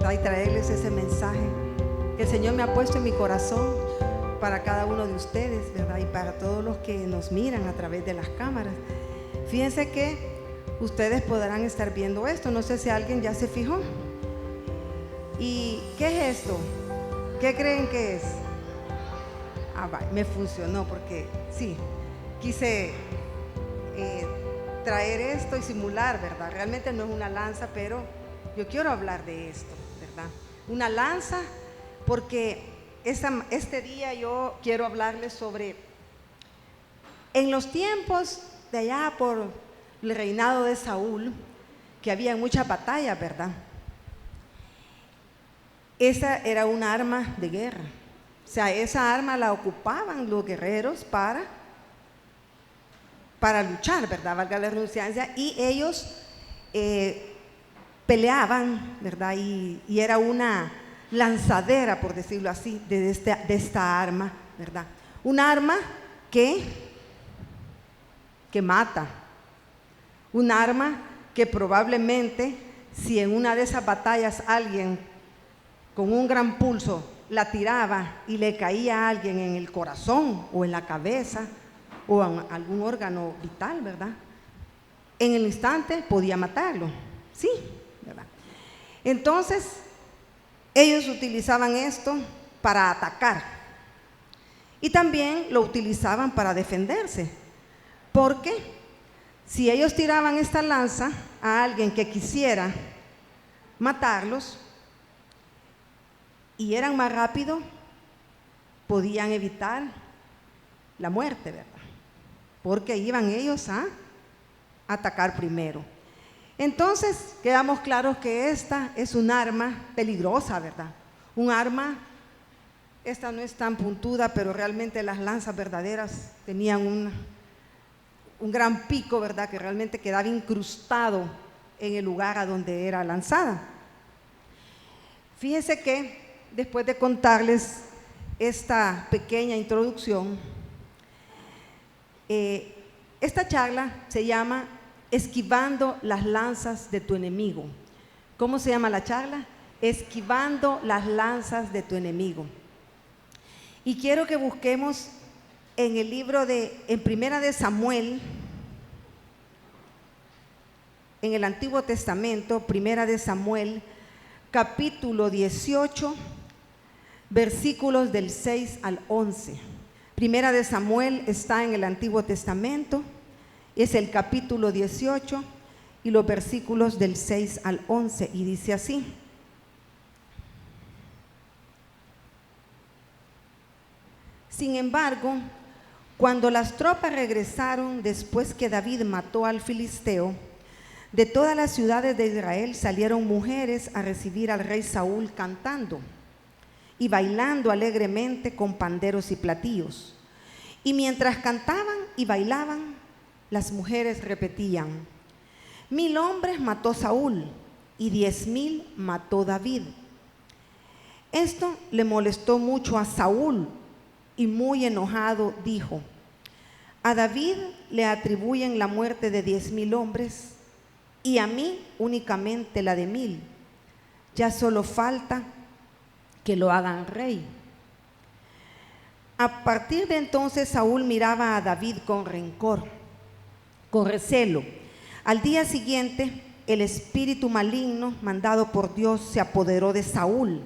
¿verdad? Y traerles ese mensaje que el Señor me ha puesto en mi corazón para cada uno de ustedes, ¿verdad? Y para todos los que nos miran a través de las cámaras. Fíjense que ustedes podrán estar viendo esto. No sé si alguien ya se fijó. ¿Y qué es esto? ¿Qué creen que es? Me funcionó porque sí, quise traer esto y simular, ¿verdad? Realmente no es una lanza, pero yo quiero hablar de esto, ¿verdad? Una lanza, porque este día yo quiero hablarles sobre, en los tiempos de allá por el reinado de Saúl, que había muchas batallas, ¿verdad? Esa era una arma de guerra. O sea, esa arma la ocupaban los guerreros para luchar, ¿verdad? Valga la redundancia. Y ellos peleaban, ¿verdad? Y era una lanzadera, por decirlo así, de esta arma, ¿verdad? Un arma que mata. Un arma que probablemente, si en una de esas batallas alguien con un gran pulso la tiraba y le caía a alguien en el corazón o en la cabeza o en algún órgano vital, ¿verdad? En el instante podía matarlo, sí, ¿verdad? Entonces, ellos utilizaban esto para atacar y también lo utilizaban para defenderse, porque si ellos tiraban esta lanza a alguien que quisiera matarlos, y eran más rápidos, podían evitar la muerte, ¿verdad? Porque iban ellos a atacar primero. Entonces, quedamos claros que esta es un arma peligrosa, ¿verdad? Un arma, esta no es tan puntuda, pero realmente las lanzas verdaderas tenían un gran pico, ¿verdad? Que realmente quedaba incrustado en el lugar a donde era lanzada. Fíjense que después de contarles esta pequeña introducción, esta charla se llama Esquivando las lanzas de tu enemigo. ¿Cómo se llama la charla? Esquivando las lanzas de tu enemigo. Y quiero que busquemos en el libro en Primera de Samuel, en el Antiguo Testamento, Primera de Samuel, capítulo 18, versículos del 6 al 11. Primera de Samuel está en el Antiguo Testamento, es el capítulo 18 y los versículos del 6 al 11, y dice así: Sin embargo, cuando las tropas regresaron después que David mató al filisteo, de todas las ciudades de Israel salieron mujeres a recibir al rey Saúl cantando y bailando alegremente con panderos y platillos. Y mientras cantaban y bailaban, las mujeres repetían: 1000 hombres mató Saúl y 10,000 mató David. Esto le molestó mucho a Saúl y muy enojado dijo: a David le atribuyen la muerte de 10,000 hombres y a mí únicamente la de 1,000. Ya solo falta que lo hagan rey. A partir de entonces Saúl miraba a David con rencor, con recelo. Al día siguiente, el espíritu maligno mandado por Dios se apoderó de Saúl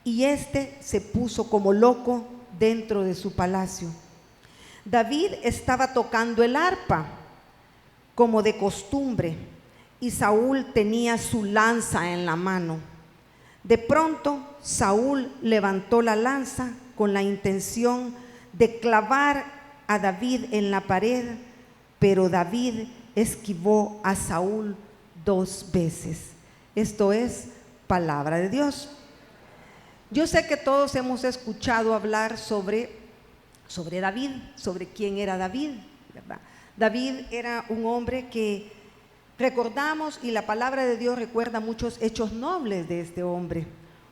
y éste se puso como loco dentro de su palacio. David estaba tocando el arpa como de costumbre y Saúl tenía su lanza en la mano. De pronto, Saúl levantó la lanza con la intención de clavar a David en la pared, pero David esquivó a Saúl 2 veces. Esto es palabra de Dios. Yo sé que todos hemos escuchado hablar sobre David, sobre quién era David, ¿verdad? David era un hombre que recordamos, y la palabra de Dios recuerda muchos hechos nobles de este hombre.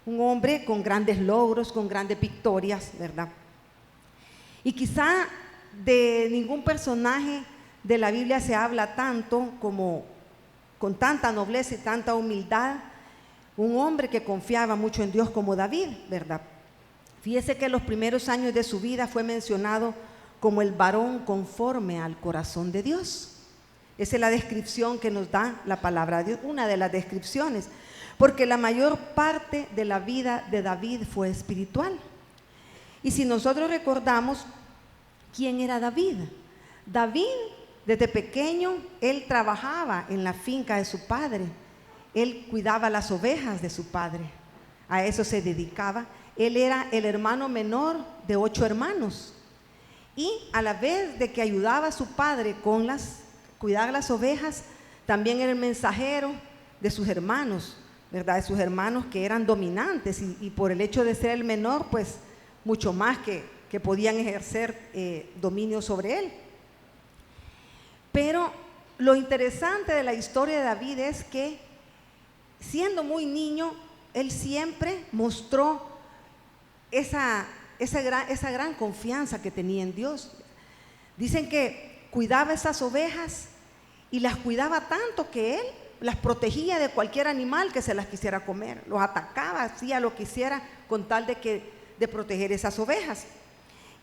Un hombre con grandes logros, con grandes victorias, ¿verdad? Y quizá de ningún personaje de la Biblia se habla tanto como con tanta nobleza y tanta humildad. un hombre que confiaba mucho en Dios como David, ¿verdad? Fíjese que en los primeros años de su vida fue mencionado como el varón conforme al corazón de Dios. Esa es la descripción que nos da la palabra de Dios, una de las descripciones, porque la mayor parte de la vida de David fue espiritual. Y si nosotros recordamos, ¿quién era David? David, desde pequeño, él trabajaba en la finca de su padre, él cuidaba las ovejas de su padre, a eso se dedicaba. Él era el hermano menor de 8 hermanos y a la vez de que ayudaba a su padre con cuidar las ovejas, también era el mensajero de sus hermanos, ¿verdad? De sus hermanos que eran dominantes y por el hecho de ser el menor, pues mucho más que podían ejercer dominio sobre él. Pero lo interesante de la historia de David es que siendo muy niño, él siempre mostró esa gran confianza que tenía en Dios. Dicen que cuidaba esas ovejas y las cuidaba tanto que él las protegía de cualquier animal que se las quisiera comer, los atacaba, hacía lo que hiciera con tal de proteger esas ovejas.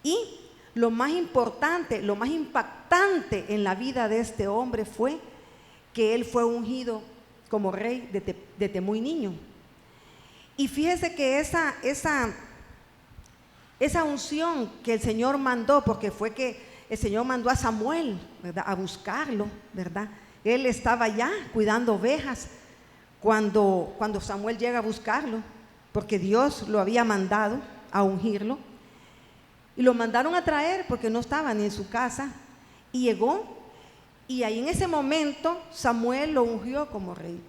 Y lo más importante, lo más impactante en la vida de este hombre fue que él fue ungido como rey desde muy niño. Y fíjese que esa unción que el Señor mandó, porque fue que el Señor mandó a Samuel, ¿verdad?, a buscarlo, ¿verdad? Él estaba ya cuidando ovejas cuando Samuel llega a buscarlo, porque Dios lo había mandado a ungirlo. Y lo mandaron a traer porque no estaba ni en su casa. Y llegó, y ahí en ese momento Samuel lo ungió como rey.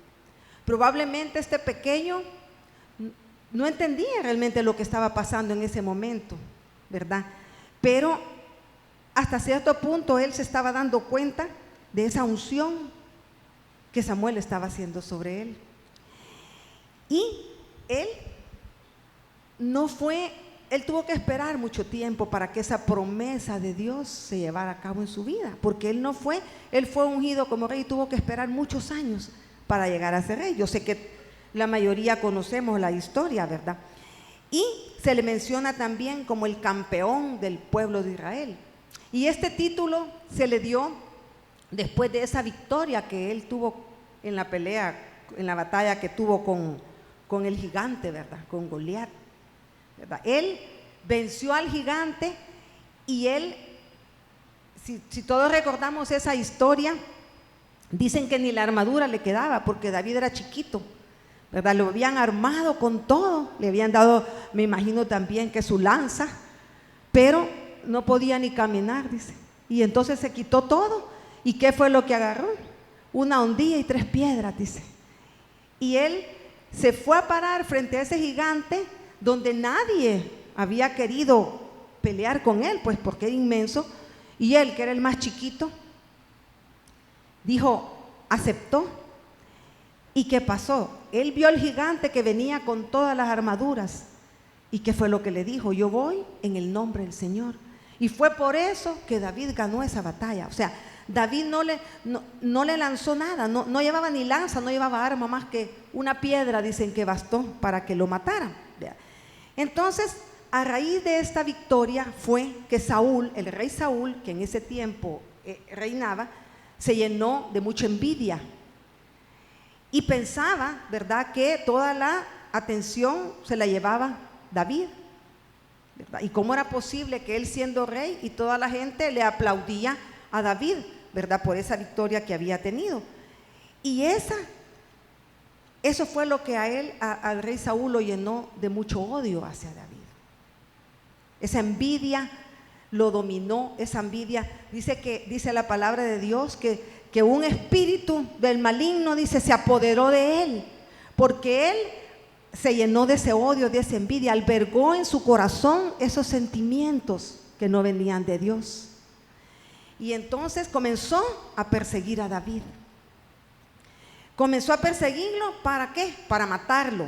Probablemente este pequeño no entendía realmente lo que estaba pasando en ese momento, ¿verdad? Pero hasta cierto punto él se estaba dando cuenta de esa unción que Samuel estaba haciendo sobre él. Y él tuvo que esperar mucho tiempo para que esa promesa de Dios se llevara a cabo en su vida, porque él fue ungido como rey y tuvo que esperar muchos años para llegar a ser rey. Yo sé que la mayoría conocemos la historia, ¿verdad? Y se le menciona también como el campeón del pueblo de Israel. Y este título se le dio después de esa victoria que él tuvo en la pelea, en la batalla que tuvo con el gigante, ¿verdad? Con Goliat, ¿verdad? Él venció al gigante y él, si todos recordamos esa historia, dicen que ni la armadura le quedaba porque David era chiquito, ¿verdad? Lo habían armado con todo, le habían dado, me imagino también que su lanza, pero no podía ni caminar, dice. Y entonces se quitó todo. ¿Y qué fue lo que agarró? Una hondilla y 3 piedras, dice. Y él se fue a parar frente a ese gigante donde nadie había querido pelear con él, pues porque era inmenso. Y él, que era el más chiquito, aceptó. ¿Y qué pasó? Él vio al gigante que venía con todas las armaduras. ¿Y qué fue lo que le dijo? Yo voy en el nombre del Señor. Y fue por eso que David ganó esa batalla. O sea, David no le lanzó nada, no llevaba ni lanza, no llevaba arma más que una piedra, dicen que bastó para que lo mataran. Entonces, a raíz de esta victoria fue que Saúl, el rey Saúl, que en ese tiempo reinaba, se llenó de mucha envidia y pensaba, ¿verdad?, que toda la atención se la llevaba David, ¿verdad? Y cómo era posible que él, siendo rey, y toda la gente le aplaudía a David, ¿verdad?, por esa victoria que había tenido. Y eso fue lo que al rey Saúl lo llenó de mucho odio hacia David. Esa envidia lo dominó, esa envidia. Dice la palabra de Dios que un espíritu del maligno, dice, se apoderó de él, porque él se llenó de ese odio, de esa envidia, albergó en su corazón esos sentimientos que no venían de Dios. Y entonces comenzó a perseguir a David. Comenzó a perseguirlo, ¿para qué? Para matarlo.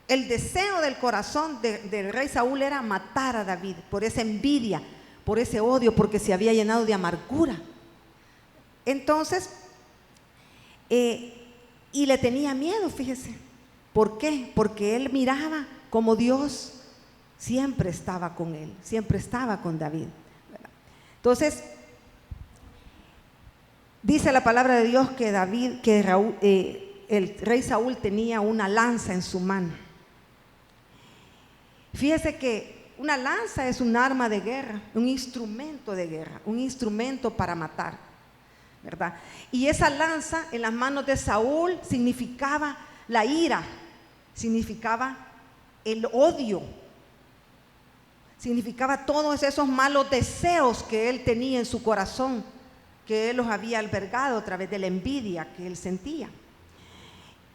El deseo del corazón del rey Saúl era matar a David por esa envidia, por ese odio, porque se había llenado de amargura. Entonces, y le tenía miedo, fíjese. ¿Por qué? Porque él miraba como Dios siempre estaba con él, siempre estaba con David. Entonces, dice la palabra de Dios que el rey Saúl tenía una lanza en su mano. Fíjese que una lanza es un arma de guerra, un instrumento de guerra, un instrumento para matar, ¿verdad? Y esa lanza en las manos de Saúl significaba la ira, significaba el odio, significaba todos esos malos deseos que él tenía en su corazón, que él los había albergado a través de la envidia que él sentía.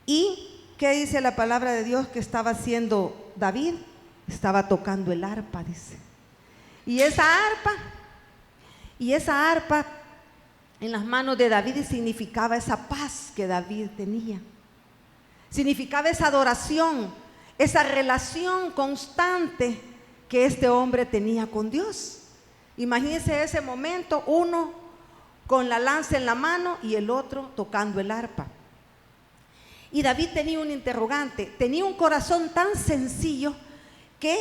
¿Y qué dice la palabra de Dios que estaba haciendo David? Estaba tocando el arpa, dice. Y esa arpa en las manos de David significaba esa paz que David tenía. Significaba esa adoración, esa relación constante que este hombre tenía con Dios. Imagínense ese momento, uno con la lanza en la mano y el otro tocando el arpa. Y David tenía un interrogante, tenía un corazón tan sencillo que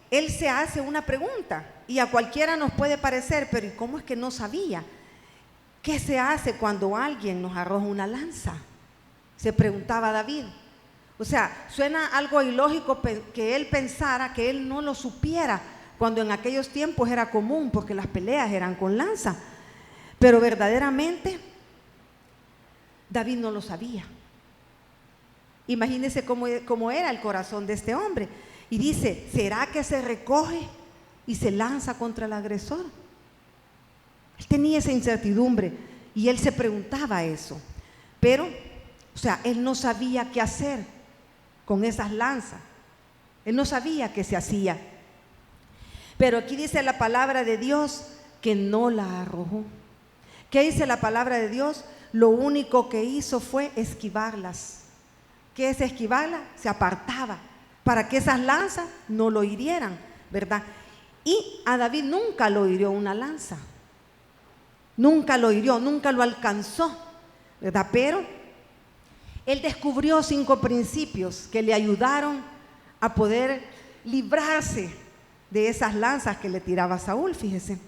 él se hace una pregunta, y a cualquiera nos puede parecer, pero ¿y cómo es que no sabía? ¿Qué se hace cuando alguien nos arroja una lanza? Se preguntaba David. O sea, suena algo ilógico que él pensara, que él no lo supiera, cuando en aquellos tiempos era común, porque las peleas eran con lanza. Pero verdaderamente David no lo sabía. Imagínense cómo era el corazón de este hombre. Y dice, ¿será que se recoge y se lanza contra el agresor? Él tenía esa incertidumbre y él se preguntaba eso. Pero, o sea, él no sabía qué hacer con esas lanzas. Él no sabía qué se hacía. Pero aquí dice la palabra de Dios que no la arrojó. ¿Qué dice la palabra de Dios? Lo único que hizo fue esquivarlas. ¿Qué es esquivarlas? Se apartaba para que esas lanzas no lo hirieran, ¿verdad? Y a David nunca lo hirió una lanza. Nunca lo hirió, nunca lo alcanzó, ¿verdad? Pero él descubrió 5 principios que le ayudaron a poder librarse de esas lanzas que le tiraba Saúl, fíjese.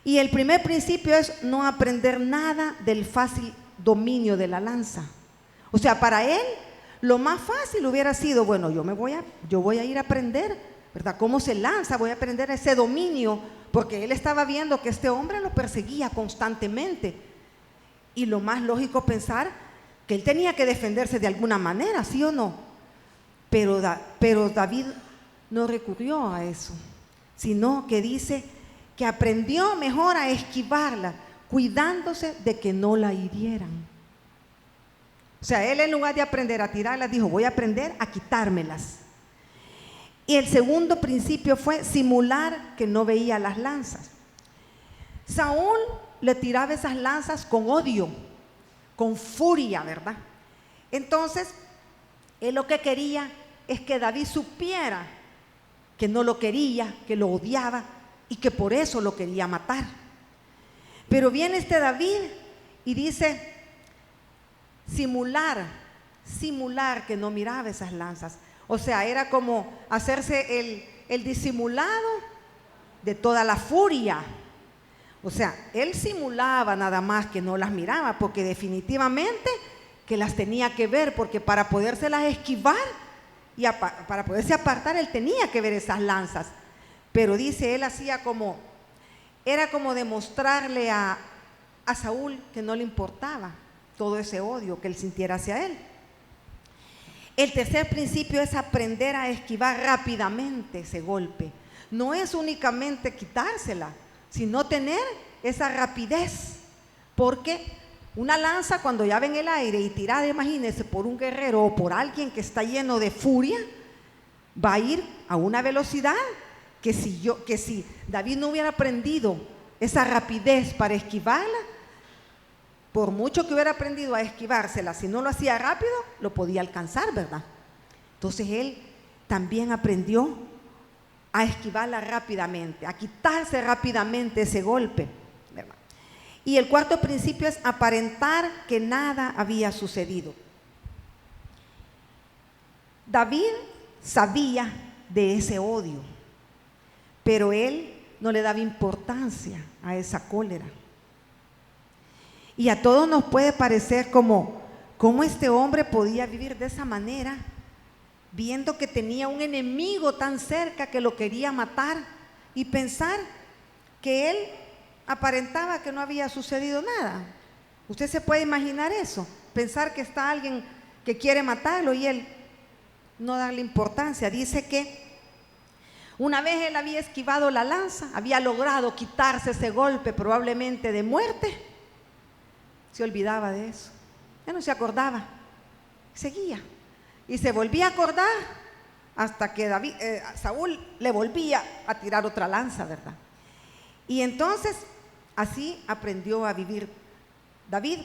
Y el primer principio es no aprender nada del fácil dominio de la lanza. O sea, para él lo más fácil hubiera sido, bueno, yo voy a ir a aprender, ¿verdad? Cómo se lanza, voy a aprender ese dominio, porque él estaba viendo que este hombre lo perseguía constantemente. Y lo más lógico pensar que él tenía que defenderse de alguna manera, ¿sí o no? Pero David no recurrió a eso, sino que dice que aprendió mejor a esquivarla, cuidándose de que no la hirieran. O sea, él en lugar de aprender a tirarlas, dijo, voy a aprender a quitármelas. Y el segundo principio fue simular que no veía las lanzas. Saúl le tiraba esas lanzas con odio, con furia, ¿verdad? Entonces, él lo que quería es que David supiera que no lo quería, que lo odiaba y que por eso lo quería matar. Pero viene este David y dice, simular que no miraba esas lanzas. O sea, era como hacerse el disimulado de toda la furia. O sea, él simulaba nada más que no las miraba, porque definitivamente que las tenía que ver, porque para podérselas esquivar y para poderse apartar, él tenía que ver esas lanzas. Pero dice, él hacía era como demostrarle a Saúl que no le importaba todo ese odio que él sintiera hacia él. El tercer principio es aprender a esquivar rápidamente ese golpe. No es únicamente quitársela, sino tener esa rapidez, porque una lanza cuando ya ve en el aire y tirada, imagínense, por un guerrero o por alguien que está lleno de furia, va a ir a una velocidad que si David no hubiera aprendido esa rapidez para esquivarla, por mucho que hubiera aprendido a esquivársela, si no lo hacía rápido, lo podía alcanzar, ¿verdad? Entonces él también aprendió a esquivarla rápidamente, a quitarse rápidamente ese golpe, ¿verdad? Y el cuarto principio es aparentar que nada había sucedido. David sabía de ese odio, pero él no le daba importancia a esa cólera. Y a todos nos puede parecer como cómo este hombre podía vivir de esa manera, viendo que tenía un enemigo tan cerca que lo quería matar, y pensar que él aparentaba que no había sucedido nada. Usted se puede imaginar eso, pensar que está alguien que quiere matarlo y él no darle importancia. Dice que una vez él había esquivado la lanza, había logrado quitarse ese golpe probablemente de muerte, se olvidaba de eso, ya no se acordaba, seguía y se volvía a acordar hasta que Saúl le volvía a tirar otra lanza, ¿verdad? Y entonces así aprendió a vivir David.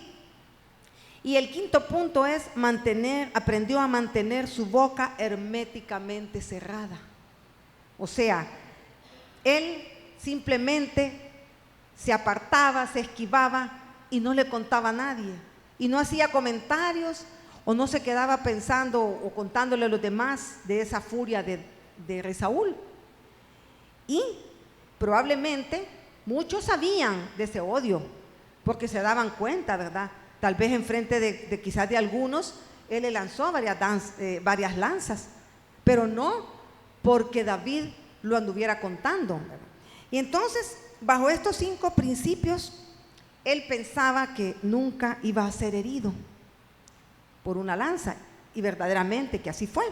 Y el quinto punto es aprendió a mantener su boca herméticamente cerrada. O sea, él simplemente se apartaba, se esquivaba y no le contaba a nadie. Y no hacía comentarios o no se quedaba pensando o contándole a los demás de esa furia de rey Saúl. Y probablemente muchos sabían de ese odio, porque se daban cuenta, ¿verdad? Tal vez enfrente de quizás de algunos, él le lanzó varias lanzas, pero no porque David lo anduviera contando, ¿verdad? Y entonces, bajo estos 5 principios, él pensaba que nunca iba a ser herido por una lanza, y verdaderamente que así fue.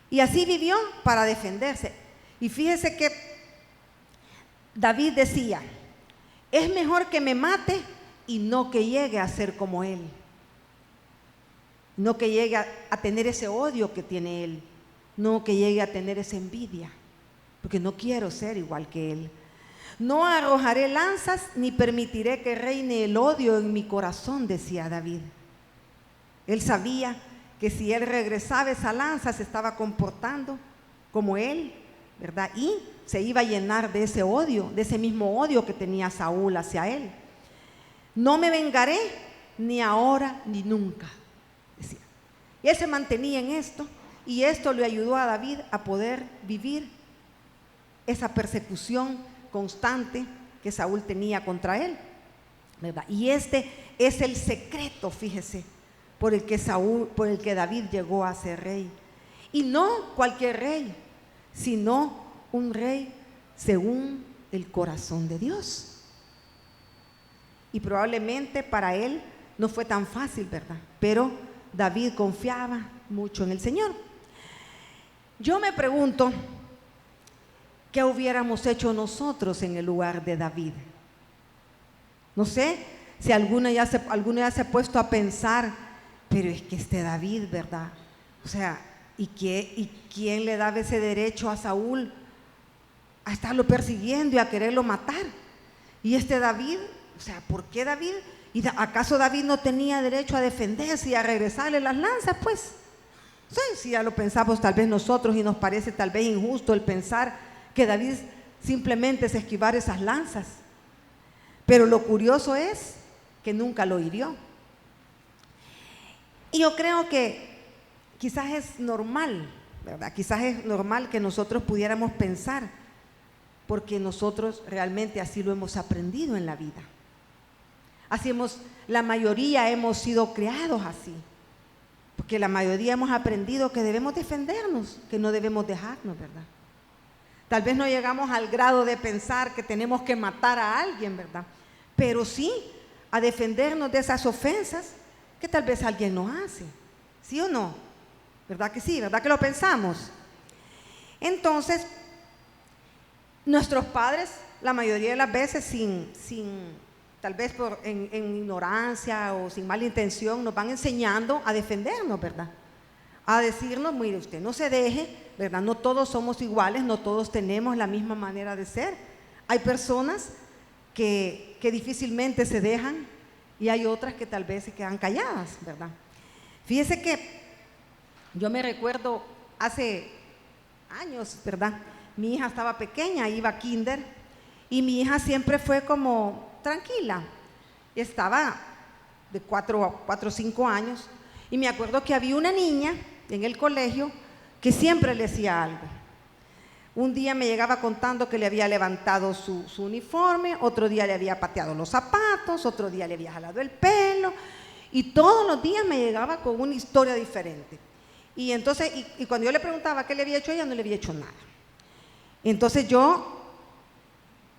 Y así vivió para defenderse. Y fíjese que David decía: es mejor que me mate y no que llegue a ser como él, no que llegue a tener ese odio que tiene él, no que llegue a tener esa envidia, porque no quiero ser igual que él. No arrojaré lanzas ni permitiré que reine el odio en mi corazón, decía David. Él sabía que si él regresaba esa lanza se estaba comportando como él, ¿verdad? Y se iba a llenar de ese odio, de ese mismo odio que tenía Saúl hacia él. No me vengaré ni ahora ni nunca, decía. Y él se mantenía en esto, y esto le ayudó a David a poder vivir esa persecución constante que Saúl tenía contra él, ¿verdad? Y este es el secreto, fíjese, por el que David llegó a ser rey. Y no cualquier rey, sino un rey según el corazón de Dios. Y probablemente para él no fue tan fácil, ¿verdad? Pero David confiaba mucho en el Señor. Yo me pregunto, ¿qué hubiéramos hecho nosotros en el lugar de David? No sé si alguno ya se ha puesto a pensar, pero es que este David, ¿verdad? O sea, ¿y quién le daba ese derecho a Saúl a estarlo persiguiendo y a quererlo matar? Y este David, o sea, ¿por qué David? ¿Y acaso David no tenía derecho a defenderse y a regresarle las lanzas? Pues, sí, si ya lo pensamos tal vez nosotros, y nos parece tal vez injusto el pensar que David simplemente se esquivara esas lanzas. Pero lo curioso es que nunca lo hirió. Y yo creo que quizás es normal, ¿verdad? Quizás es normal que nosotros pudiéramos pensar, porque nosotros realmente así lo hemos aprendido en la vida. La mayoría hemos sido creados así, porque la mayoría hemos aprendido que debemos defendernos, que no debemos dejarnos, ¿verdad? Tal vez no llegamos al grado de pensar que tenemos que matar a alguien, ¿verdad? Pero sí a defendernos de esas ofensas que tal vez alguien nos hace, ¿sí o no? ¿Verdad que sí? ¿Verdad que lo pensamos? Entonces, nuestros padres, la mayoría de las veces, tal vez en ignorancia o sin mala intención, nos van enseñando a defendernos, ¿verdad? A decirnos: mire, usted no se deje, ¿verdad? No todos somos iguales, no todos tenemos la misma manera de ser. Hay personas que difícilmente se dejan, y hay otras que tal vez se quedan calladas, ¿verdad? Fíjese que yo me recuerdo hace años, ¿verdad? Mi hija estaba pequeña, iba a kinder, y mi hija siempre fue como tranquila. Estaba de 4 o 5 años, y me acuerdo que había una niña en el colegio que siempre le hacía algo. Un día me llegaba contando que le había levantado su uniforme, otro día le había pateado los zapatos, otro día le había jalado el pelo, y todos los días me llegaba con una historia diferente. Y entonces, y cuando yo le preguntaba qué le había hecho a ella, no le había hecho nada. Entonces yo,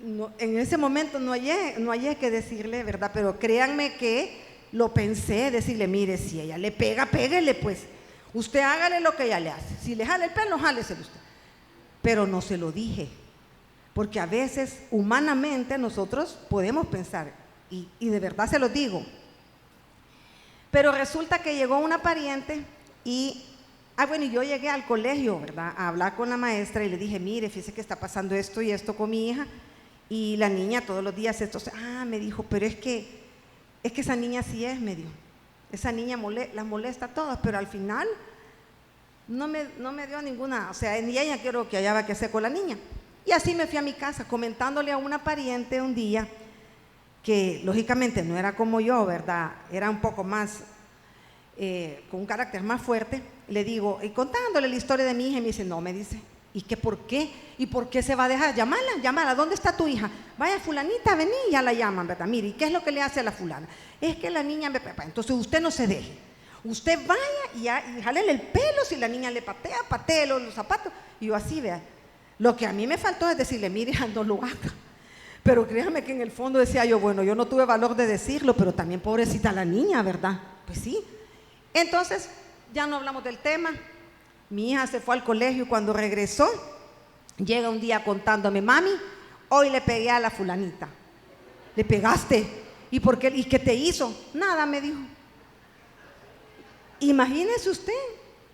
en ese momento no hallé que decirle, ¿verdad? Pero créanme que lo pensé, decirle, mire, si ella le pega, péguele pues. Usted hágale lo que ella le hace. Si le jale el pelo, jáleselo usted. Pero no se lo dije, porque a veces humanamente nosotros podemos pensar, y de verdad se lo digo. Pero resulta que llegó una pariente y, bueno, yo llegué al colegio, ¿verdad?, a hablar con la maestra y le dije, mire, fíjese que está pasando esto y esto con mi hija, y la niña todos los días esto, me dijo, pero es que esa niña sí es, me dijo, esa niña las molesta a todas, pero al final no me dio ninguna, o sea, ni ella quiero que hallaba que hacer con la niña. Y así me fui a mi casa comentándole a una pariente un día, que lógicamente no era como yo, ¿verdad?, era un poco más, con un carácter más fuerte. Le digo, y contándole la historia de mi hija, y me dice, no, me dice, ¿y qué por qué? ¿Y por qué se va a dejar? Llámala, ¿dónde está tu hija? Vaya, fulanita, vení, y ya la llaman, ¿verdad? Mire, ¿y qué es lo que le hace a la fulana? Es que la niña me papá, entonces usted no se deje. Usted vaya y jálele el pelo, si la niña le patee los zapatos. Y yo así, vea. Lo que a mí me faltó es decirle, mire, no lo haga. Pero créame que en el fondo decía yo, bueno, yo no tuve valor de decirlo, pero también pobrecita la niña, ¿verdad? Pues sí. Entonces, ya no hablamos del tema. Mi hija se fue al colegio y cuando regresó, llega un día contándome, mami, hoy le pegué a la fulanita. ¿Le pegaste? ¿Y por qué? ¿Y qué te hizo? Nada, me dijo. Imagínese usted,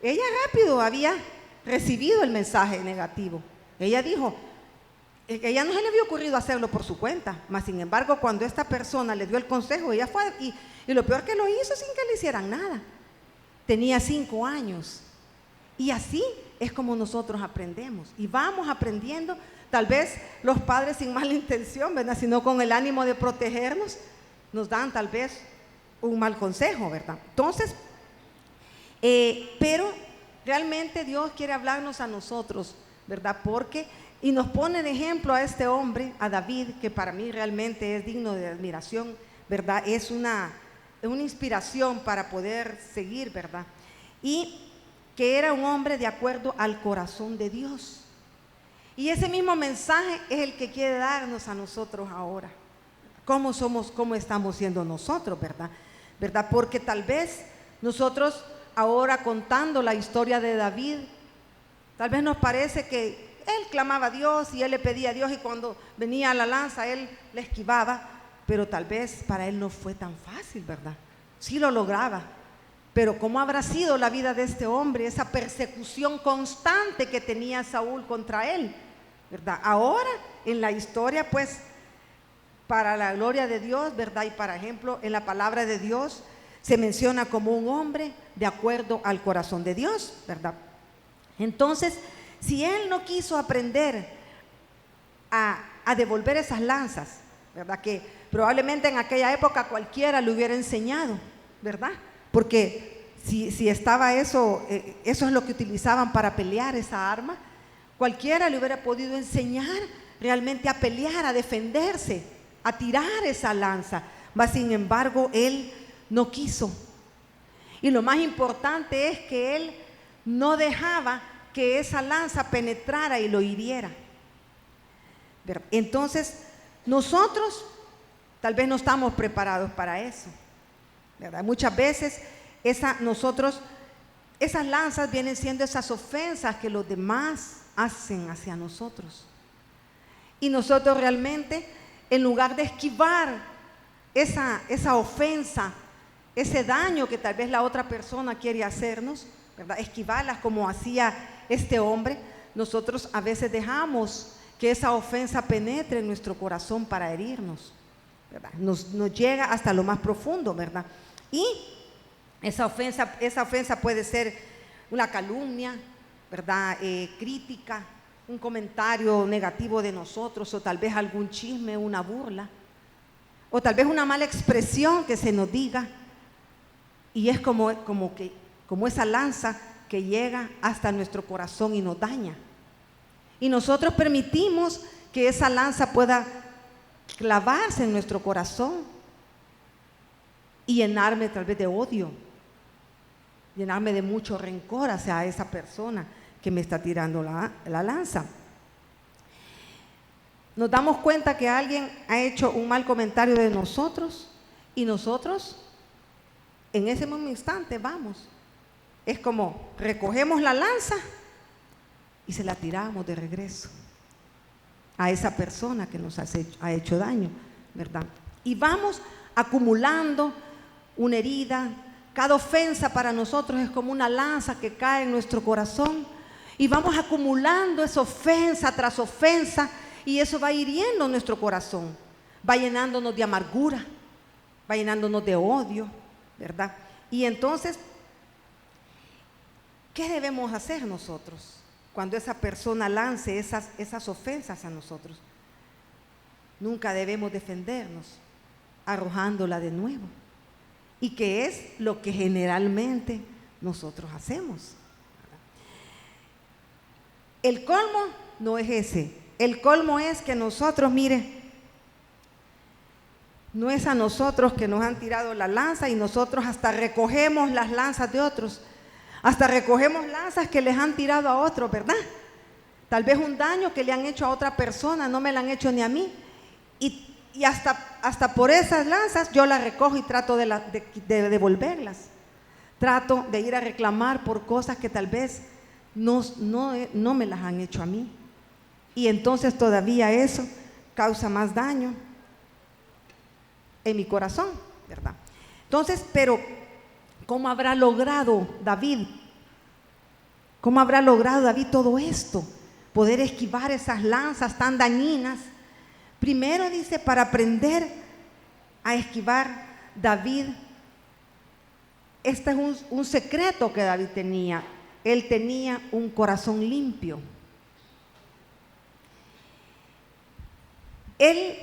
ella rápido había recibido el mensaje negativo. Ella dijo, ella no se le había ocurrido hacerlo por su cuenta, mas sin embargo cuando esta persona le dio el consejo, ella fue y lo peor que lo hizo sin que le hicieran nada. Tenía 5 años. Y así es como nosotros aprendemos y vamos aprendiendo, tal vez los padres sin mala intención, ¿verdad?, sino con el ánimo de protegernos, nos dan tal vez un mal consejo, ¿verdad? Entonces, pero realmente Dios quiere hablarnos a nosotros, ¿verdad? Y nos pone de ejemplo a este hombre, a David, que para mí realmente es digno de admiración, ¿verdad? Es una inspiración para poder seguir, ¿verdad? Y que era un hombre de acuerdo al corazón de Dios. Y ese mismo mensaje es el que quiere darnos a nosotros ahora. ¿Cómo somos, cómo estamos siendo nosotros, verdad? Porque tal vez nosotros ahora contando la historia de David, tal vez nos parece que él clamaba a Dios y él le pedía a Dios y cuando venía la lanza él le esquivaba, pero tal vez para él no fue tan fácil, ¿verdad? Sí lo lograba, pero ¿cómo habrá sido la vida de este hombre? Esa persecución constante que tenía Saúl contra él, ¿verdad? Ahora en la historia, pues, para la gloria de Dios, ¿verdad? Y por ejemplo, en la palabra de Dios se menciona como un hombre de acuerdo al corazón de Dios, ¿verdad? Entonces, si él no quiso aprender a devolver esas lanzas, ¿verdad?, que probablemente en aquella época cualquiera le hubiera enseñado, ¿verdad? Porque si estaba eso es lo que utilizaban para pelear, esa arma, cualquiera le hubiera podido enseñar realmente a pelear, a defenderse, a tirar esa lanza, mas sin embargo él no quiso. Y lo más importante es que él no dejaba que esa lanza penetrara y lo hiriera. Entonces, nosotros tal vez no estamos preparados para eso, ¿verdad? Muchas veces esas lanzas vienen siendo esas ofensas que los demás hacen hacia nosotros. Y nosotros realmente, en lugar de esquivar esa ofensa, ese daño que tal vez la otra persona quiere hacernos, ¿verdad?, esquivarlas como hacía este hombre, nosotros a veces dejamos que esa ofensa penetre en nuestro corazón para herirnos, ¿verdad? Nos llega hasta lo más profundo, ¿verdad? Y esa ofensa puede ser una calumnia, ¿verdad?, crítica, un comentario negativo de nosotros, o tal vez algún chisme, una burla, o tal vez una mala expresión que se nos diga. Y es como esa lanza que llega hasta nuestro corazón y nos daña. Y nosotros permitimos que esa lanza pueda clavarse en nuestro corazón y llenarme tal vez de odio, llenarme de mucho rencor hacia esa persona que me está tirando la lanza. Nos damos cuenta que alguien ha hecho un mal comentario de nosotros y nosotros en ese mismo instante vamos. Es como recogemos la lanza y se la tiramos de regreso a esa persona que nos ha hecho daño, ¿verdad? Y vamos acumulando una herida. Cada ofensa para nosotros es como una lanza que cae en nuestro corazón y vamos acumulando esa ofensa tras ofensa y eso va hiriendo nuestro corazón, va llenándonos de amargura, va llenándonos de odio, ¿verdad? Y entonces, ¿qué debemos hacer nosotros cuando esa persona lance esas ofensas a nosotros? Nunca debemos defendernos arrojándola de nuevo. Y que es lo que generalmente nosotros hacemos. El colmo no es ese. El colmo es que nosotros, mire, no es a nosotros que nos han tirado la lanza y nosotros hasta recogemos las lanzas de otros. Hasta recogemos lanzas que les han tirado a otros, ¿verdad? Tal vez un daño que le han hecho a otra persona, no me lo han hecho ni a mí. Y hasta por esas lanzas yo las recojo y trato de devolverlas. Trato de ir a reclamar por cosas que tal vez no me las han hecho a mí. Y entonces todavía eso causa más daño en mi corazón, ¿verdad? Entonces, pero ¿cómo habrá logrado David? ¿Cómo habrá logrado David todo esto? Poder esquivar esas lanzas tan dañinas. Primero dice, para aprender a esquivar, David, este es un secreto que David tenía. Él tenía un corazón limpio. Él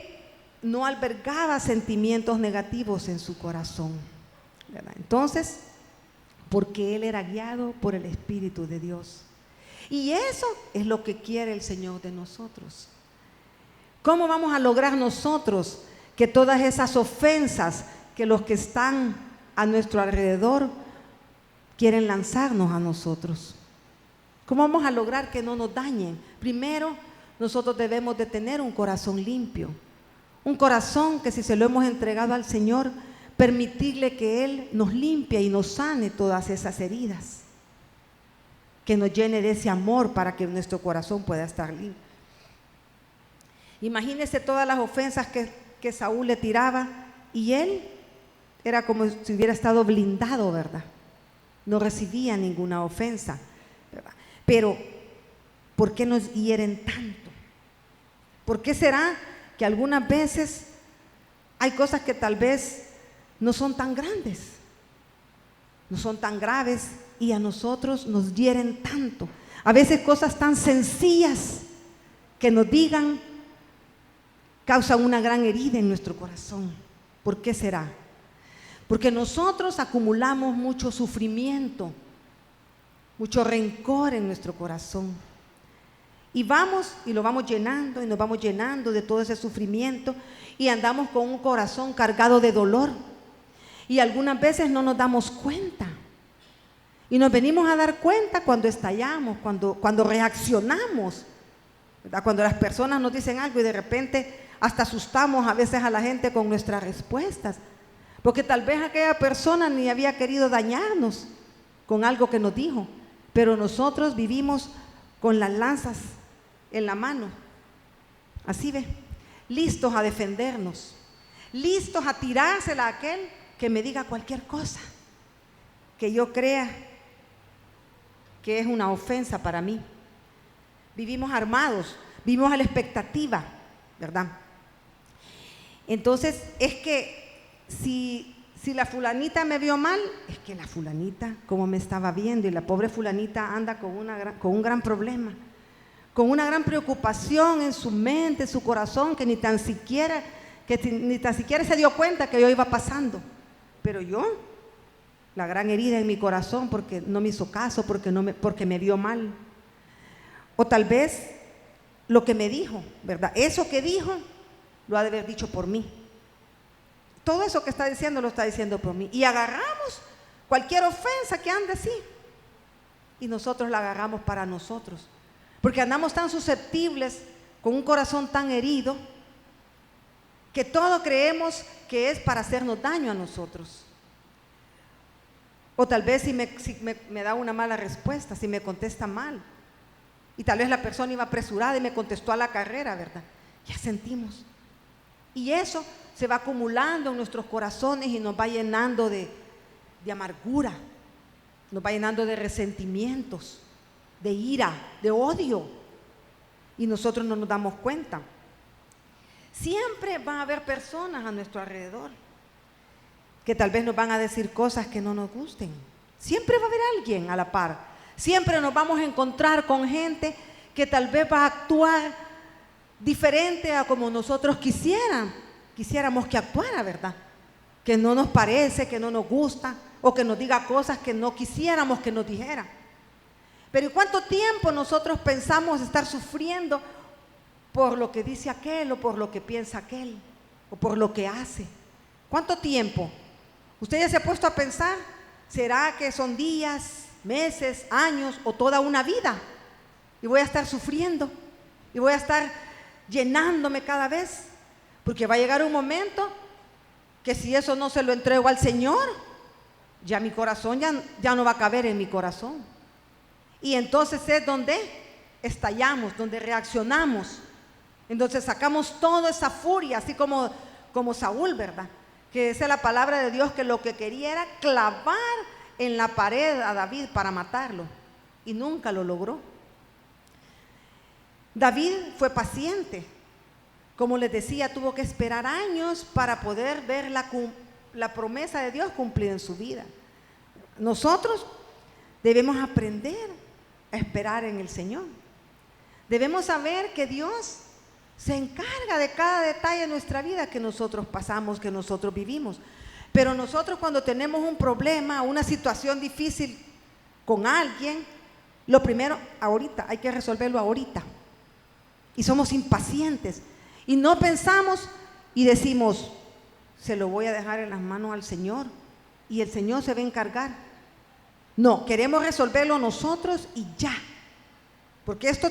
no albergaba sentimientos negativos en su corazón, ¿verdad? Entonces, porque él era guiado por el Espíritu de Dios. Y eso es lo que quiere el Señor de nosotros. ¿Cómo vamos a lograr nosotros que todas esas ofensas que los que están a nuestro alrededor quieren lanzarnos a nosotros? ¿Cómo vamos a lograr que no nos dañen? Primero, nosotros debemos de tener un corazón limpio. Un corazón que si se lo hemos entregado al Señor, permitirle que Él nos limpie y nos sane todas esas heridas. Que nos llene de ese amor para que nuestro corazón pueda estar limpio. Imagínese todas las ofensas que Saúl le tiraba y él era como si hubiera estado blindado, ¿verdad? No recibía ninguna ofensa, ¿verdad? Pero, ¿por qué nos hieren tanto? ¿Por qué será que algunas veces hay cosas que tal vez no son tan grandes, no son tan graves y a nosotros nos hieren tanto? A veces cosas tan sencillas que nos digan causan una gran herida en nuestro corazón. ¿Por qué será? Porque nosotros acumulamos mucho sufrimiento, mucho rencor en nuestro corazón. Y vamos y lo vamos llenando y nos vamos llenando de todo ese sufrimiento y andamos con un corazón cargado de dolor. Y algunas veces no nos damos cuenta. Y nos venimos a dar cuenta cuando estallamos, cuando reaccionamos, ¿verdad? Cuando las personas nos dicen algo y de repente hasta asustamos a veces a la gente con nuestras respuestas, porque tal vez aquella persona ni había querido dañarnos con algo que nos dijo, pero nosotros vivimos con las lanzas en la mano, así ve, listos a defendernos, listos a tirársela a aquel que me diga cualquier cosa que yo crea que es una ofensa para mí. Vivimos armados, vivimos a la expectativa, ¿verdad? Entonces es que si la fulanita me vio mal, es que la fulanita como me estaba viendo y la pobre fulanita anda con un gran problema, con una gran preocupación en su mente, en su corazón, que ni tan siquiera se dio cuenta que yo iba pasando. Pero yo la gran herida en mi corazón porque no me hizo caso, porque me vio mal. O tal vez lo que me dijo, ¿verdad? Eso que dijo, lo ha de haber dicho por mí. Todo eso que está diciendo, lo está diciendo por mí. Y agarramos cualquier ofensa que ande así. Y nosotros la agarramos para nosotros. Porque andamos tan susceptibles, con un corazón tan herido, que todo creemos que es para hacernos daño a nosotros. O tal vez si me da una mala respuesta, si me contesta mal. Y tal vez la persona iba apresurada y me contestó a la carrera, ¿verdad? Ya sentimos. Y eso se va acumulando en nuestros corazones y nos va llenando de amargura, nos va llenando de resentimientos, de ira, de odio. Y nosotros no nos damos cuenta. Siempre va a haber personas a nuestro alrededor que tal vez nos van a decir cosas que no nos gusten. Siempre va a haber alguien a la par. Siempre nos vamos a encontrar con gente que tal vez va a actuar diferente a como nosotros quisiéramos que actuara, ¿verdad? Que no nos parece, que no nos gusta, o que nos diga cosas que no quisiéramos que nos dijera. Pero ¿y cuánto tiempo nosotros pensamos estar sufriendo por lo que dice aquel, o por lo que piensa aquel, o por lo que hace? ¿Cuánto tiempo? ¿Usted ya se ha puesto a pensar? ¿Será que son días, meses, años o toda una vida? Y voy a estar sufriendo y voy a estar llenándome cada vez, porque va a llegar un momento que si eso no se lo entrego al Señor, ya mi corazón ya no va a caber en mi corazón. Y entonces es donde estallamos, donde reaccionamos. Entonces sacamos toda esa furia, así como Saúl, ¿verdad? Que esa es la palabra de Dios, que lo que quería era clavar en la pared a David para matarlo, y nunca lo logró. David fue paciente. Como les decía, tuvo que esperar años para poder ver la promesa de Dios cumplida en su vida. Nosotros debemos aprender a esperar en el Señor. Debemos saber que Dios se encarga de cada detalle de nuestra vida que nosotros pasamos, que nosotros vivimos. Pero nosotros, cuando tenemos un problema, una situación difícil con alguien, lo primero, ahorita, hay que resolverlo ahorita. Y somos impacientes. Y no pensamos y decimos, se lo voy a dejar en las manos al Señor y el Señor se va a encargar. No, queremos resolverlo nosotros y ya. Porque esto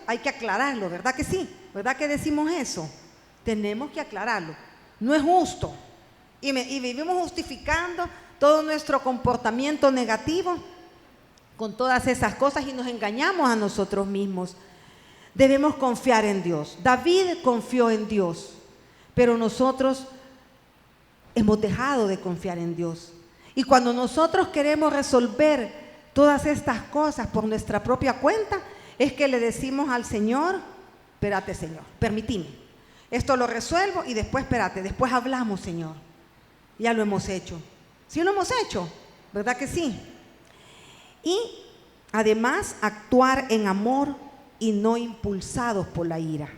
hay que aclararlo, ¿verdad que sí? ¿Verdad que decimos eso? Tenemos que aclararlo. No es justo. Y vivimos justificando todo nuestro comportamiento negativo con todas esas cosas y nos engañamos a nosotros mismos. Debemos confiar en Dios. David confió en Dios, pero nosotros hemos dejado de confiar en Dios. Y cuando nosotros queremos resolver todas estas cosas por nuestra propia cuenta, es que le decimos al Señor, espérate Señor, permíteme, esto lo resuelvo y después espérate, después hablamos Señor. Ya lo hemos hecho. Sí lo hemos hecho, ¿verdad que sí? Y además actuar en amor y no impulsados por la ira.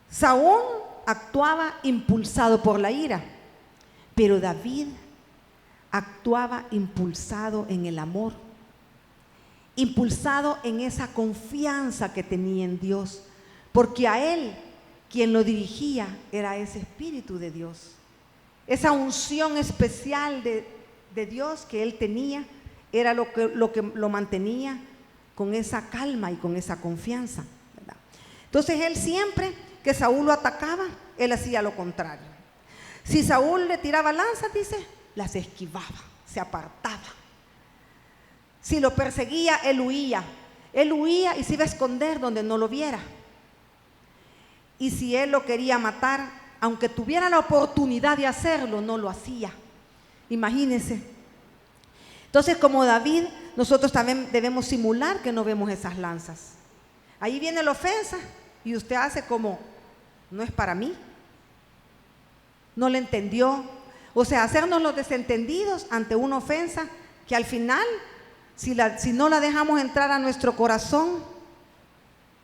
Saúl actuaba impulsado por la ira, pero David actuaba impulsado en el amor, impulsado en esa confianza que tenía en Dios, porque a él quien lo dirigía era ese Espíritu de Dios, esa unción especial de Dios que él tenía, era lo que lo mantenía con esa calma y con esa confianza, ¿verdad? Entonces él siempre que Saúl lo atacaba, él hacía lo contrario. Si Saúl le tiraba lanzas, dice, las esquivaba, se apartaba. Si lo perseguía, él huía y se iba a esconder donde no lo viera. Y si él lo quería matar, aunque tuviera la oportunidad de hacerlo, no lo hacía. Imagínense. Entonces, como David, nosotros también debemos simular que no vemos esas lanzas. Ahí viene la ofensa y usted hace como, no es para mí, no le entendió. O sea, hacernos los desentendidos ante una ofensa que al final, si no la dejamos entrar a nuestro corazón,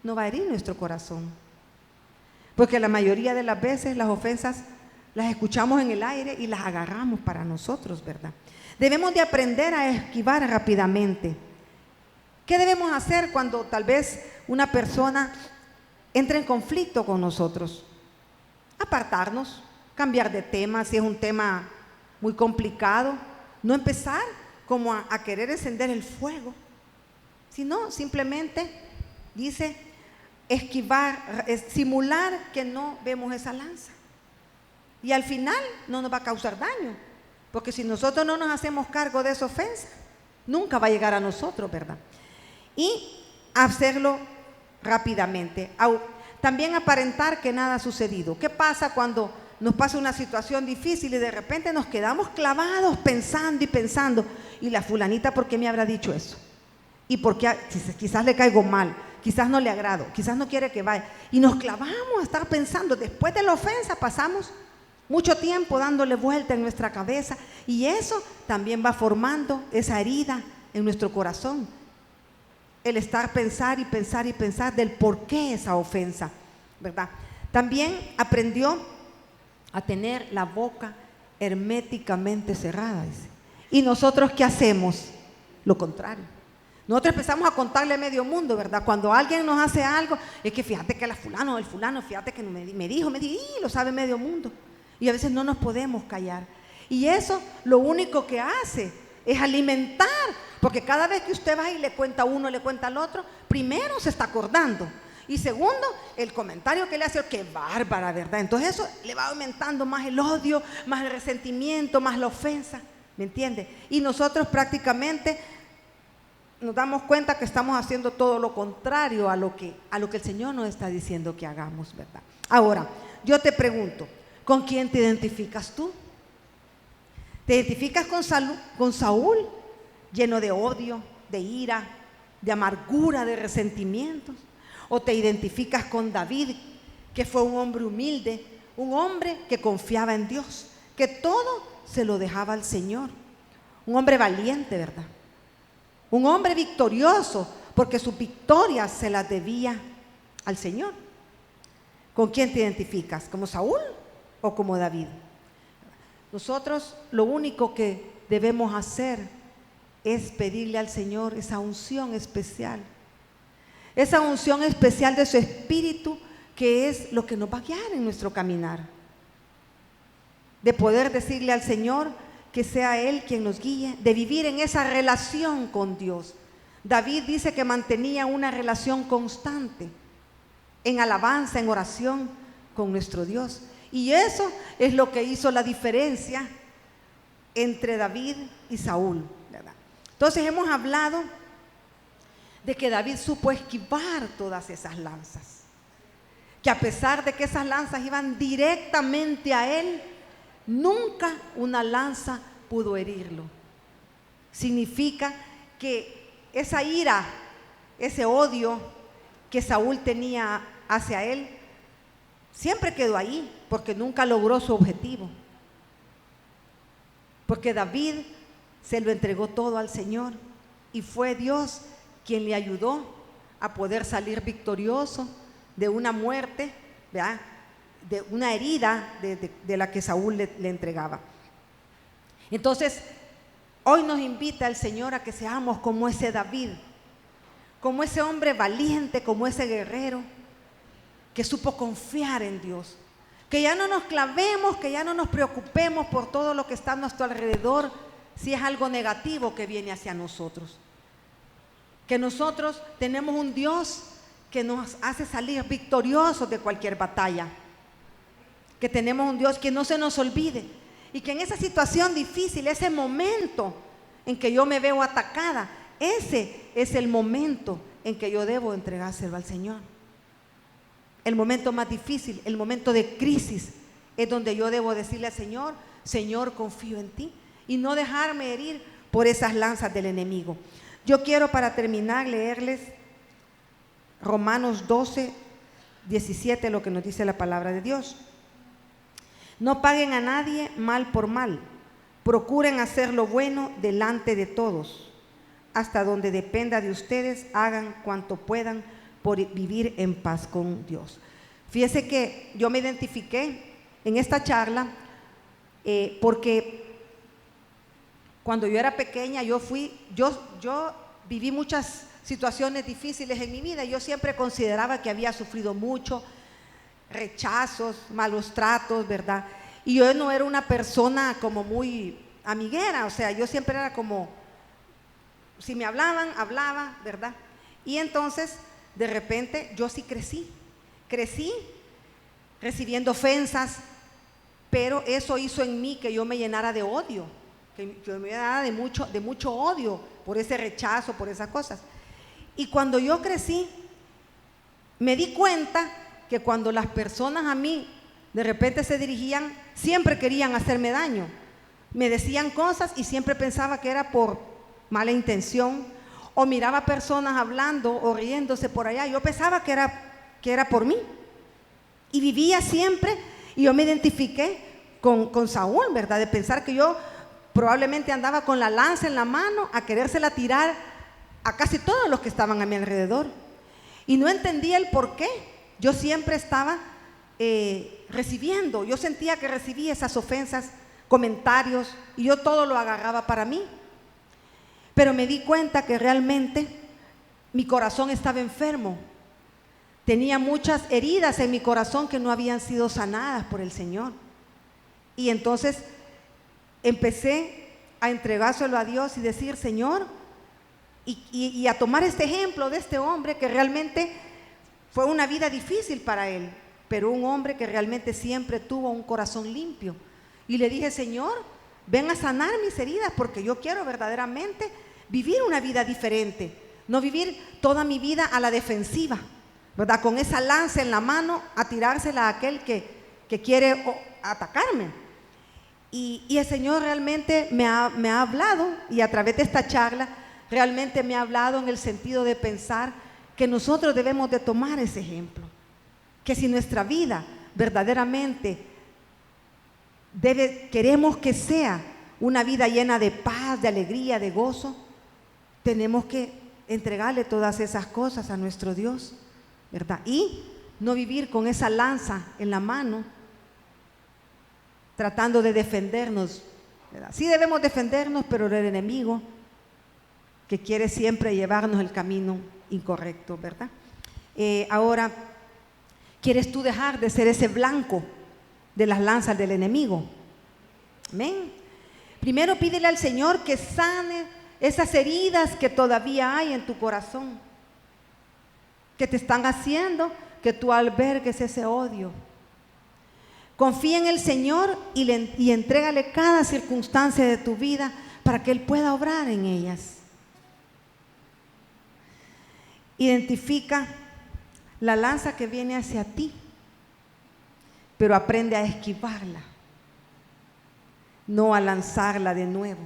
no va a herir nuestro corazón. Porque la mayoría de las veces las ofensas las escuchamos en el aire y las agarramos para nosotros, ¿verdad? Debemos de aprender a esquivar rápidamente. ¿Qué debemos hacer cuando tal vez una persona entra en conflicto con nosotros? Apartarnos, cambiar de tema, si es un tema muy complicado, no empezar como a querer encender el fuego, sino simplemente dice esquivar, simular que no vemos esa lanza. Y al final no nos va a causar daño, porque si nosotros no nos hacemos cargo de esa ofensa, nunca va a llegar a nosotros, ¿verdad? Y hacerlo rápidamente. También aparentar que nada ha sucedido. ¿Qué pasa cuando nos pasa una situación difícil y de repente nos quedamos clavados pensando y pensando? Y la fulanita, ¿por qué me habrá dicho eso? Y porque quizás le caigo mal, quizás no le agrado, quizás no quiere que vaya. Y nos clavamos a estar pensando. Después de la ofensa pasamos mucho tiempo dándole vuelta en nuestra cabeza, y eso también va formando esa herida en nuestro corazón. El estar pensar y pensar y pensar del por qué esa ofensa, ¿verdad? También aprendió a tener la boca herméticamente cerrada, dice. ¿Y nosotros qué hacemos? Lo contrario. Nosotros empezamos a contarle a medio mundo, ¿verdad? Cuando alguien nos hace algo, es que fíjate que el fulano, fíjate que me dijo, y lo sabe medio mundo. Y a veces no nos podemos callar. Y eso lo único que hace es alimentar, porque cada vez que usted va y le cuenta a uno, le cuenta al otro, primero se está acordando, y segundo, el comentario que le hace, qué bárbara, ¿verdad? Entonces eso le va aumentando más el odio, más el resentimiento, más la ofensa, ¿me entiende? Y nosotros prácticamente nos damos cuenta que estamos haciendo todo lo contrario a lo que el Señor nos está diciendo que hagamos, ¿verdad? Ahora, yo te pregunto, ¿con quién te identificas tú? ¿Te identificas con Saúl, lleno de odio, de ira, de amargura, de resentimientos? ¿O te identificas con David, que fue un hombre humilde, un hombre que confiaba en Dios, que todo se lo dejaba al Señor? Un hombre valiente, ¿verdad? Un hombre victorioso, porque sus victorias se las debía al Señor. ¿Con quién te identificas? ¿Como Saúl o como David? Nosotros lo único que debemos hacer es pedirle al Señor esa unción especial de su Espíritu, que es lo que nos va a guiar en nuestro caminar. De poder decirle al Señor que sea Él quien nos guíe, de vivir en esa relación con Dios. David dice que mantenía una relación constante, en alabanza, en oración con nuestro Dios. Y eso es lo que hizo la diferencia entre David y Saúl, ¿verdad? Entonces hemos hablado de que David supo esquivar todas esas lanzas, que a pesar de que esas lanzas iban directamente a él, nunca una lanza pudo herirlo. Significa que esa ira, ese odio que Saúl tenía hacia él, siempre quedó ahí, porque nunca logró su objetivo. Porque David se lo entregó todo al Señor, y fue Dios quien le ayudó a poder salir victorioso de una muerte, ¿verdad?, de una herida de la que Saúl le entregaba. Entonces, hoy nos invita el Señor a que seamos como ese David, como ese hombre valiente, como ese guerrero que supo confiar en Dios. Que ya no nos clavemos, que ya no nos preocupemos por todo lo que está a nuestro alrededor, si es algo negativo que viene hacia nosotros. Que nosotros tenemos un Dios que nos hace salir victoriosos de cualquier batalla. Que tenemos un Dios que no se nos olvide, y que en esa situación difícil, ese momento en que yo me veo atacada, ese es el momento en que yo debo entregárselo al Señor. El momento más difícil, el momento de crisis, es donde yo debo decirle al Señor: Señor, confío en ti, y no dejarme herir por esas lanzas del enemigo. Yo quiero, para terminar, leerles Romanos 12, 17, lo que nos dice la palabra de Dios. No paguen a nadie mal por mal, procuren hacer lo bueno delante de todos. Hasta donde dependa de ustedes, hagan cuanto puedan por vivir en paz con Dios. Fíjese que yo me identifiqué en esta charla porque Cuando yo era pequeña, yo viví muchas situaciones difíciles en mi vida. Yo siempre consideraba que había sufrido mucho, rechazos, malos tratos, ¿verdad? Y yo no era una persona como muy amiguera, o sea, yo siempre era como, si me hablaban, hablaba, ¿verdad? Y entonces, de repente, yo sí crecí recibiendo ofensas, pero eso hizo en mí que yo me llenara de odio, que yo me llenara de mucho odio por ese rechazo, por esas cosas. Y cuando yo crecí, me di cuenta que cuando las personas a mí de repente se dirigían, siempre querían hacerme daño. Me decían cosas y siempre pensaba que era por mala intención, o miraba personas hablando o riéndose por allá. Yo pensaba que era por mí. Y vivía siempre, y yo me identifiqué con Saúl, ¿verdad? De pensar que yo probablemente andaba con la lanza en la mano a querérsela tirar a casi todos los que estaban a mi alrededor. Y no entendía el por qué. Yo siempre estaba recibiendo, yo sentía que recibía esas ofensas, comentarios, y yo todo lo agarraba para mí. Pero me di cuenta que realmente mi corazón estaba enfermo. Tenía muchas heridas en mi corazón que no habían sido sanadas por el Señor. Y entonces empecé a entregárselo a Dios y decir, Señor, y a tomar este ejemplo de este hombre que realmente fue una vida difícil para él, pero un hombre que realmente siempre tuvo un corazón limpio. Y le dije, Señor, ven a sanar mis heridas, porque yo quiero verdaderamente vivir una vida diferente, no vivir toda mi vida a la defensiva, ¿verdad? Con esa lanza en la mano a tirársela a aquel que quiere atacarme. Y el Señor realmente me ha hablado, y a través de esta charla realmente me ha hablado en el sentido de pensar que nosotros debemos de tomar ese ejemplo, que si nuestra vida verdaderamente queremos que sea una vida llena de paz, de alegría, de gozo, tenemos que entregarle todas esas cosas a nuestro Dios, ¿verdad? Y no vivir con esa lanza en la mano, tratando de defendernos, ¿verdad? Sí debemos defendernos, pero del enemigo que quiere siempre llevarnos el camino incorrecto, ¿verdad? Ahora, ¿quieres tú dejar de ser ese blanco de las lanzas del enemigo? Amén. Primero pídele al Señor que sane esas heridas que todavía hay en tu corazón, que te están haciendo que tú albergues ese odio. Confía en el Señor y entrégale cada circunstancia de tu vida para que Él pueda obrar en ellas. Identifica la lanza que viene hacia ti, pero aprende a esquivarla, no a lanzarla de nuevo,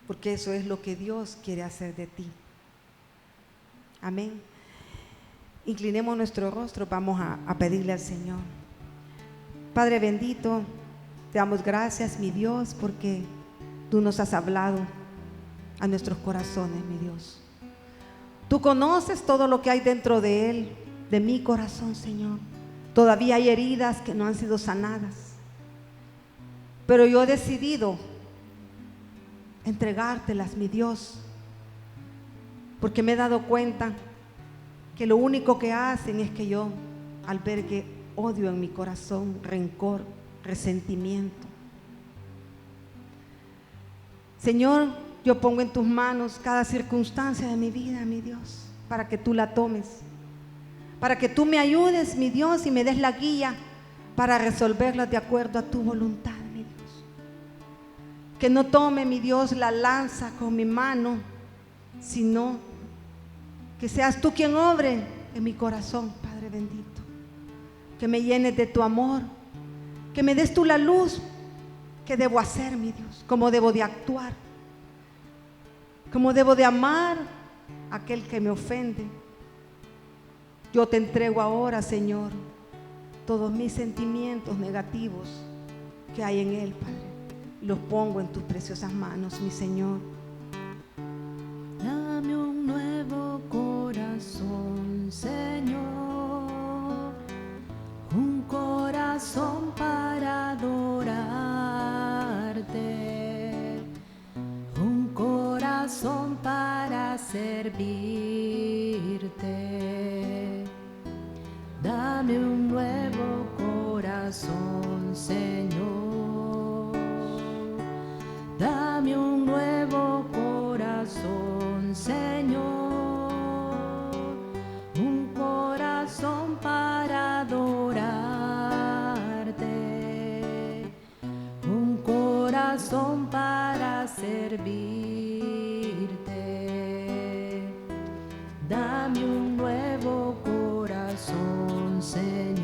porque eso es lo que Dios quiere hacer de ti. Amén. Inclinemos nuestro rostro, vamos a pedirle al Señor. Padre bendito, te damos gracias, mi Dios, porque tú nos has hablado a nuestros corazones, mi Dios. Tú conoces todo lo que hay dentro de él, de mi corazón, Señor. Todavía hay heridas que no han sido sanadas, pero yo he decidido entregártelas, mi Dios, porque me he dado cuenta que lo único que hacen es que yo albergue odio en mi corazón, rencor, resentimiento. Señor, yo pongo en tus manos cada circunstancia de mi vida, mi Dios, para que tú la tomes, para que tú me ayudes, mi Dios, y me des la guía para resolverlas de acuerdo a tu voluntad, mi Dios. Que no tome, mi Dios, la lanza con mi mano, sino que seas tú quien obre en mi corazón, Padre bendito. Que me llenes de tu amor, que me des tú la luz que debo hacer, mi Dios, cómo debo de actuar, cómo debo de amar a aquel que me ofende. Yo te entrego ahora, Señor, todos mis sentimientos negativos que hay en él, Padre, y los pongo en tus preciosas manos, mi Señor. Dame un nuevo corazón, Señor, un corazón para adorarte. servirte. Dame un nuevo corazón, Señor. Dame un nuevo corazón, Señor. Un corazón para adorarte. Un corazón para servirte. Dame un nuevo corazón, Señor.